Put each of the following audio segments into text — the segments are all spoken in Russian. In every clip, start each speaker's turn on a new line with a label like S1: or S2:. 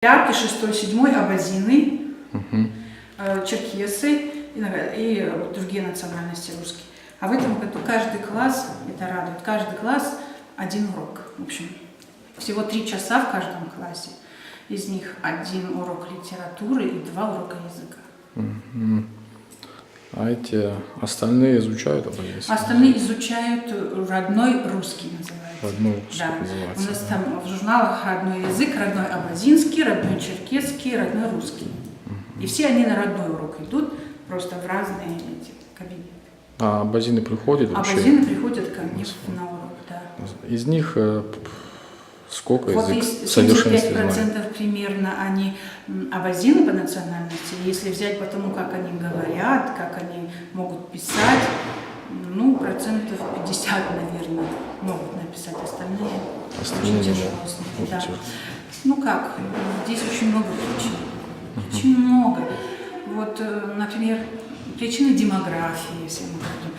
S1: 5, 6, 7 абазины, черкесы и другие национальности русские. А в этом году каждый класс, это радует, каждый класс один урок. В общем, всего 3 часа в каждом классе. Из них 1 урок литературы и 2 урока языка.
S2: А эти остальные изучают абазинский?
S1: Остальные изучают родной русский, называется.
S2: Родной русский,
S1: да.
S2: называется.
S1: У нас там в журналах родной язык, родной абазинский, родной черкесский, родной русский. И все они на родной урок идут, просто в разные эти кабинеты.
S2: А абазины приходят вообще?
S1: Абазины приходят ко мне на урок, да.
S2: Из них сколько
S1: Вот
S2: язык
S1: из
S2: совершенстве знает?
S1: 75% примерно они абазины по национальности. Если взять по тому, как они говорят, как они могут писать, ну, процентов 50, наверное, могут написать. Остальные очень тяжело с ними, да. Ну как, здесь очень много причин. Очень много. Вот, например, причины демографии, если мы говорим.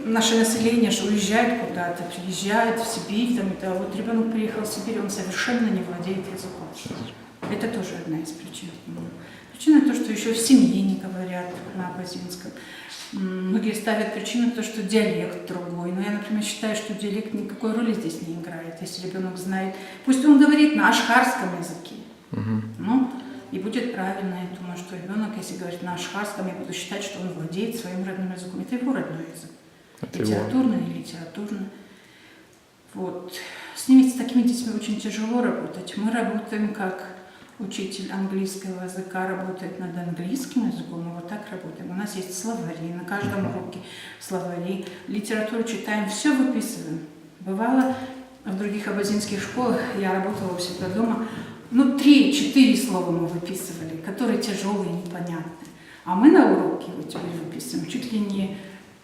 S1: Наше население же уезжает куда-то, приезжает в Сибирь, там, это, вот ребенок приехал в Сибирь, он совершенно не владеет языком. Это тоже одна из причин. Причина то, что еще в семье не говорят на абазинском. Многие ставят причину то, что диалект другой. Но я, например, считаю, что диалект никакой роли здесь не играет. Если ребенок знает, пусть он говорит на ашхарском языке. Ну, и будет правильно, я думаю, что ребенок, если говорит на ашхарском, я буду считать, что он владеет своим родным языком. Это его родной язык. Литературный, не литературный. Вот. С ними, с такими детьми очень тяжело работать. Мы работаем как учитель английского языка, работает над английским языком, мы вот так работаем. У нас есть словари, на каждом уроке словари. Литературу читаем, все выписываем. Бывало в других абазинских школах, я работала у себя дома, ну, 3-4 слова мы выписывали, которые тяжелые, непонятные. А мы на уроке вот теперь выписываем чуть ли не,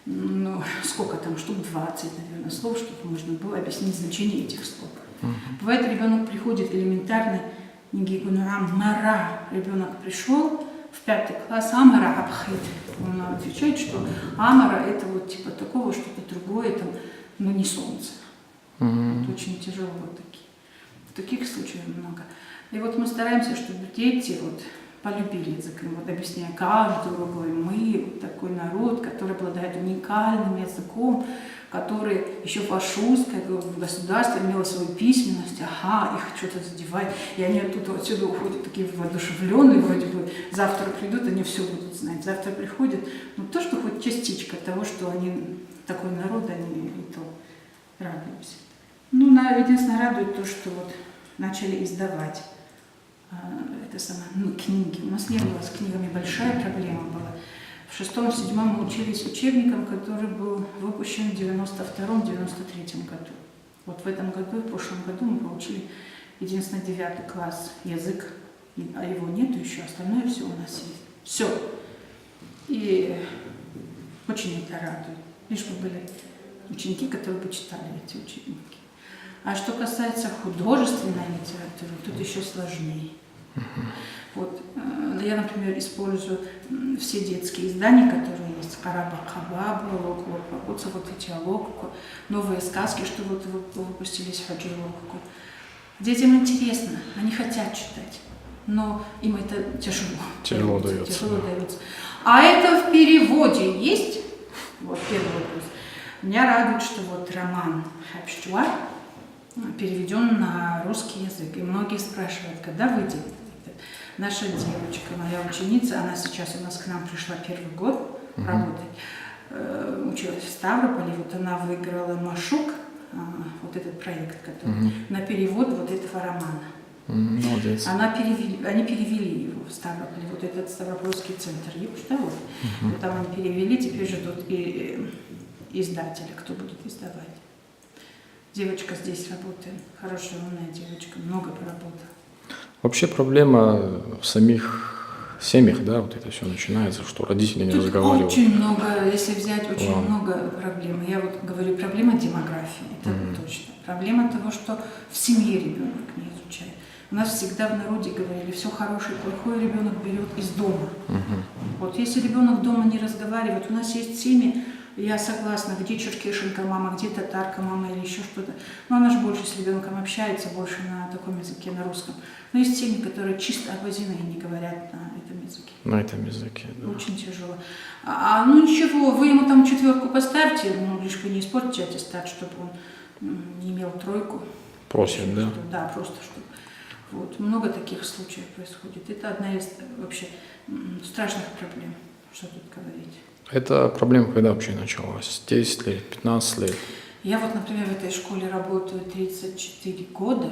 S1: ну, сколько там, штук 20, наверное, слов, чтобы можно было объяснить значение этих слов. Бывает, ребенок приходит элементарно, мара, ребенок пришел в 5 класс, амара абхит. Он отвечает, что амара это вот типа такого, что-то другое, там, ну, не солнце. Это очень тяжело вот такие. Таких случаев много. И вот мы стараемся, чтобы дети вот полюбили язык. Вот объясняя каждый урок, мы вот такой народ, который обладает уникальным языком, который еще фашистское государство имело свою письменность, ага, их что-то задевает, и они отсюда уходят такие воодушевленные, вроде бы завтра придут, они все будут знать. Завтра приходят, но то, что хоть частичка того, что они такой народ, они и то радуемся. Ну, единственное, радует то, что вот начали издавать книги. У нас не было с книгами, большая проблема была. В 6-7 мы учились учебником, который был выпущен в 92-93 году. Вот в этом году, в прошлом году мы получили единственный 9 класс язык, а его нету еще, остальное все у нас есть. Все. И очень это радует. Лишь бы были ученики, которые бы читали эти учебники. А что касается художественной литературы, тут еще сложнее. Вот, я, например, использую все детские издания, которые есть. Караба Кабаба, Лок-Лок, вот эти Локку, новые сказки, что вот выпустились в Хаджи Локку. Детям интересно, они хотят читать, но им это тяжело дается. А это в переводе есть? Вот первый вопрос. Меня радует, что вот роман Хабштуар переведен на русский язык. И многие спрашивают, когда выйдет. Наша девочка, моя ученица, она сейчас у нас к нам пришла 1-й год работать, училась в Ставрополе, вот она выиграла Машук, вот этот проект, который на перевод вот этого романа.
S2: Молодец.
S1: Они перевели его в Ставрополе, вот этот Ставропольский центр Юг-Штавов. Вот там они перевели, теперь ждут и издателя, кто будет издавать. Девочка здесь работает, хорошая, умная девочка, много поработала.
S2: Вообще проблема в самих семьях, да, вот это все начинается, что родители не разговаривают.
S1: Очень много, если взять, очень много проблем. Я вот говорю, проблема демографии, это точно. Проблема того, что в семье ребенок не изучает. У нас всегда в народе говорили, все хорошее, плохое ребенок берет из дома. Вот если ребенок дома не разговаривает, у нас есть семьи, Я согласна, где черкешенка мама, где татарка мама или еще что-то. Но она же больше с ребенком общается, больше на таком языке, на русском. Но есть семьи, которые чисто абазиной не говорят на этом языке.
S2: На этом языке, да.
S1: Очень тяжело. Ну ничего, вы ему там 4 поставьте, ну лишь бы не испортить аттестат, чтобы он не имел 3.
S2: Просят, да?
S1: Да, просто чтобы. Вот. Много таких случаев происходит. Это одна из вообще страшных проблем, что тут говорить.
S2: Эта проблема когда вообще началась? 10 лет, 15 лет?
S1: Я вот, например, в этой школе работаю 34 года.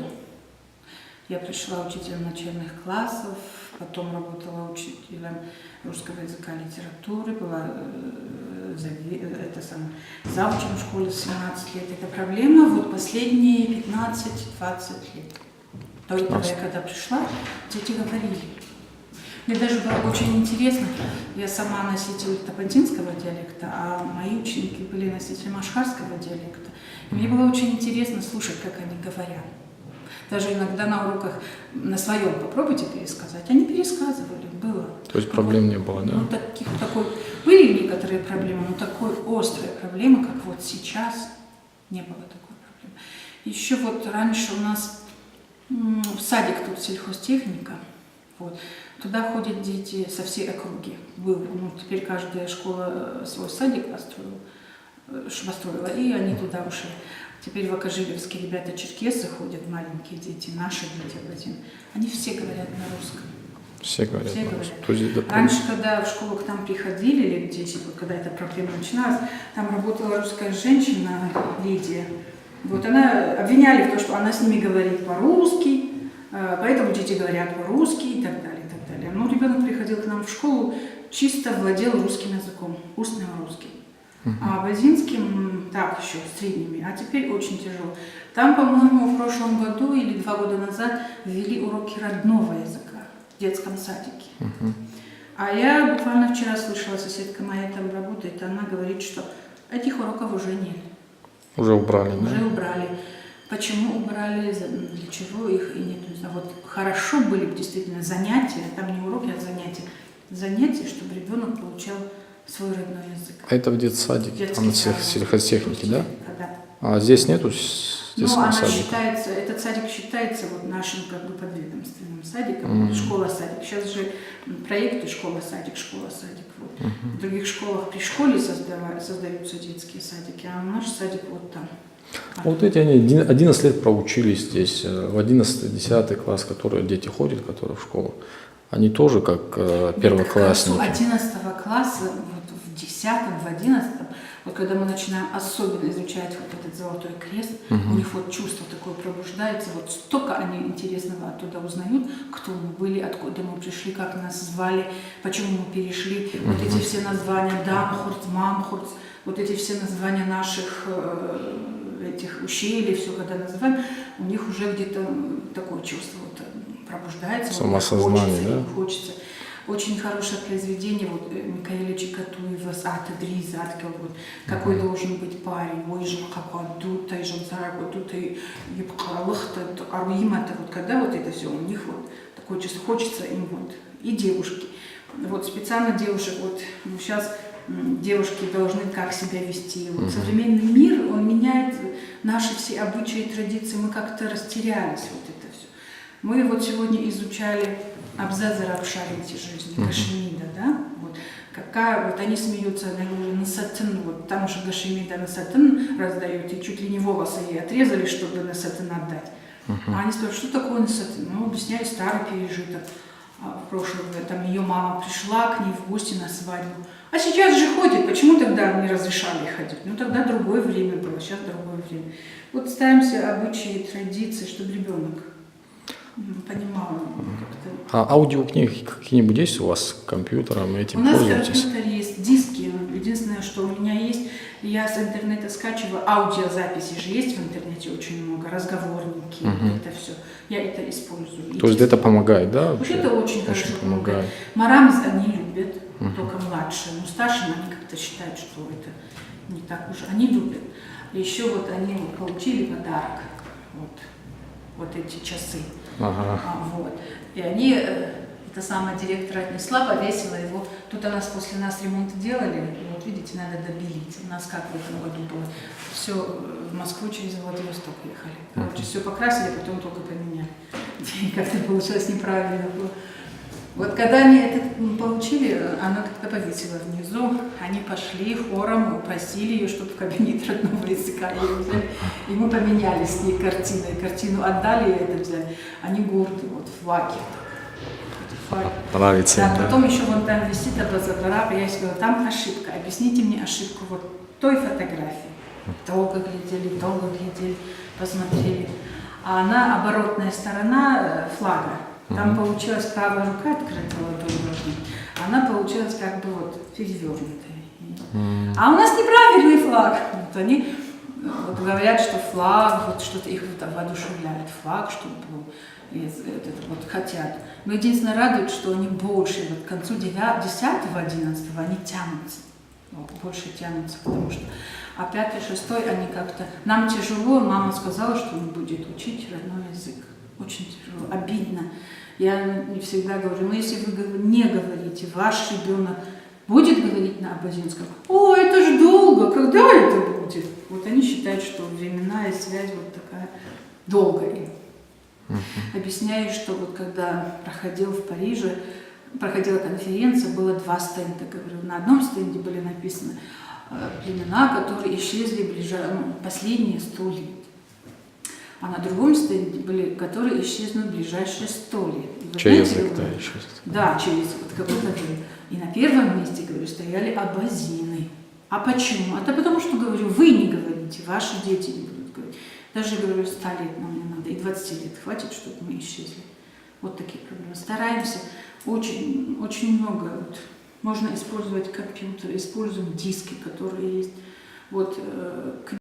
S1: Я пришла учителем начальных классов, потом работала учителем русского языка и литературы, была завучем в школе 17 лет. Это проблема вот последние 15-20 лет. До этого я когда пришла, дети говорили. Мне даже было очень интересно, я сама носитель тапантинского диалекта, а мои ученики были носителями ашхарского диалекта. И мне было очень интересно слушать, как они говорят. Даже иногда на уроках на своем попробуйте пересказать. Они пересказывали, было.
S2: То есть проблем не было, да?
S1: Ну, были некоторые проблемы, но такой острой проблемы, как вот сейчас, не было такой проблемы. Еще вот раньше у нас в садик тут сельхозтехника, вот, туда ходят дети со всей округи. Теперь каждая школа свой садик построила, и они туда ушли. Теперь в Акажилевске ребята-черкесы ходят, маленькие дети, наши дети абазины. Они все говорят на русском.
S2: Все говорят.
S1: Все говорят.
S2: То есть,
S1: Раньше, когда в школу к нам приходили лет 10, вот когда эта проблема начиналась, там работала русская женщина, Лидия. Вот она обвиняли в том, что она с ними говорит по-русски, поэтому дети говорят по-русски и так далее, и так далее. Но ребенок приходил к нам в школу, чисто владел русским языком, устным русским. А абазинским так еще, средними, а теперь очень тяжело. Там, по-моему, в прошлом году или 2 года назад ввели уроки родного языка в детском садике. А я буквально вчера слышала, соседка моя там работает, она говорит, что этих уроков уже нет.
S2: Уже убрали, да?
S1: Уже убрали. Почему убрали, для чего их и нет, не знаю. Вот хорошо были бы действительно занятия, там не уроки, а занятия, чтобы ребенок получал свой родной язык.
S2: Это в детсадике, там сельхозтехники, да?
S1: Да.
S2: А здесь нету детского садика?
S1: Этот садик считается вот нашим как бы подведомственным садиком, школа-садик. Сейчас же проекты школа-садик. Вот. В других школах при школе создаются детские садики, а наш садик вот там.
S2: Вот эти они 11 лет проучились здесь, в 11-10 класс, которые дети ходят, которые в школу. Они тоже как первоклассники.
S1: С 11 класса, вот в 10, в 11, вот когда мы начинаем особенно изучать вот этот золотой крест, у них вот чувство такое пробуждается, вот столько они интересного оттуда узнают, кто мы были, откуда мы пришли, как нас звали, почему мы перешли, вот эти все названия Дамхурц, Мамхурц, вот эти все названия наших этих ущелий, все когда называем, у них уже где-то такое чувство вот пробуждается.
S2: Самосознание,
S1: хочется. Очень хорошее произведение вот Микаэля Чикатуева «Ат-Дриза», вот, какой должен быть парень, ой же, какой дутай, дутай, аруимата, вот когда вот это все, у них вот такое чувство, хочется им вот, и девушки. Вот специально девушек, вот сейчас девушки должны как себя вести. Вот современный мир, он меняет наши все обычаи и традиции, мы как-то растерялись вот это все. Мы вот сегодня изучали Абзазара в шарите жизни, Гашимида, да? Вот. Какая, вот они смеются, они говорят, насатын, вот там уже Гашимида насатын раздают, и чуть ли не волосы ей отрезали, чтобы насатын отдать. А они спрашивают, что такое насатын? Ну, объясняли старый пережиток. В прошлом, там ее мама пришла к ней в гости на свадьбу. А сейчас же ходит, почему тогда не разрешали ходить? Ну, тогда другое время было, сейчас другое время. Вот ставимся обычаи, традиции, чтобы ребенок понимал как-то.
S2: А аудиокниги какие-нибудь есть у вас с компьютером? Этим
S1: у нас
S2: пользуетесь?
S1: компьютер есть, диски. Единственное, что у меня есть, я с интернета скачиваю, аудиозаписи же есть в интернете очень много, разговорники, это все. Я это использую.
S2: То есть это помогает, да?
S1: Вот это очень хорошо помогает.
S2: помогает.
S1: Марамс они любят, только младшие. Но старшим они как-то считают, что это не так уж. Они любят. Еще вот они вот получили подарок, вот эти часы.
S2: Ага.
S1: Вот. И они Та самая директора отнесла, повесила его. Тут у нас после нас ремонт делали. И вот видите, надо добелить. У нас как в этом году было. Все в Москву через Владивосток ехали. Короче, все покрасили, потом только поменяли. И как-то получилось неправильно было. Вот когда они это получили, она как-то повесила внизу, они пошли хором, просили ее, чтобы в кабинет родного языка ее взяли. И мы поменяли с ней картиной. Картину отдали, и это взяли. Они горды, вот флаги.
S2: Нравится.
S1: Да, потом еще вон там висит Абазабара, я ей сказала, там ошибка, объясните мне ошибку вот той фотографии. Долго глядели, посмотрели. А она оборотная сторона флага. Там получилась правая рука открыта, она получилась как бы вот перевернутая. А у нас неправильный флаг. Вот они вот говорят, что флаг, вот что-то их воодушевляет, флаг, чтобы был, это вот хотят. Но единственное радует, что они больше, вот к концу 10-11 они тянутся, вот, больше тянутся, потому что, а 5-6 они как-то, нам тяжело, мама сказала, что не будет учить родной язык, очень тяжело, обидно. Я не всегда говорю, но если вы не говорите, ваш ребенок будет говорить на абазинском, о, это ж долго, когда это будет? Вот они считают, что временная связь вот такая долгая. Объясняю, что вот когда проходила конференция, было 2 стенда, говорю, на одном стенде были написаны племена, которые исчезли последние 100 лет. А на другом стенде были, которые исчезнут в ближайшие 100 лет.
S2: Через
S1: знаете,
S2: век, да, исчезнут.
S1: Да, через вот какой-то время. И на первом месте, говорю, стояли абазины. А почему? Это потому что, говорю, вы не говорите, ваши дети не будут говорить. Даже, говорю, 100 лет нам не надо, и 20 лет хватит, чтобы мы исчезли. Вот такие проблемы. Стараемся очень, очень много. Вот, можно использовать компьютер, используем диски, которые есть. Вот,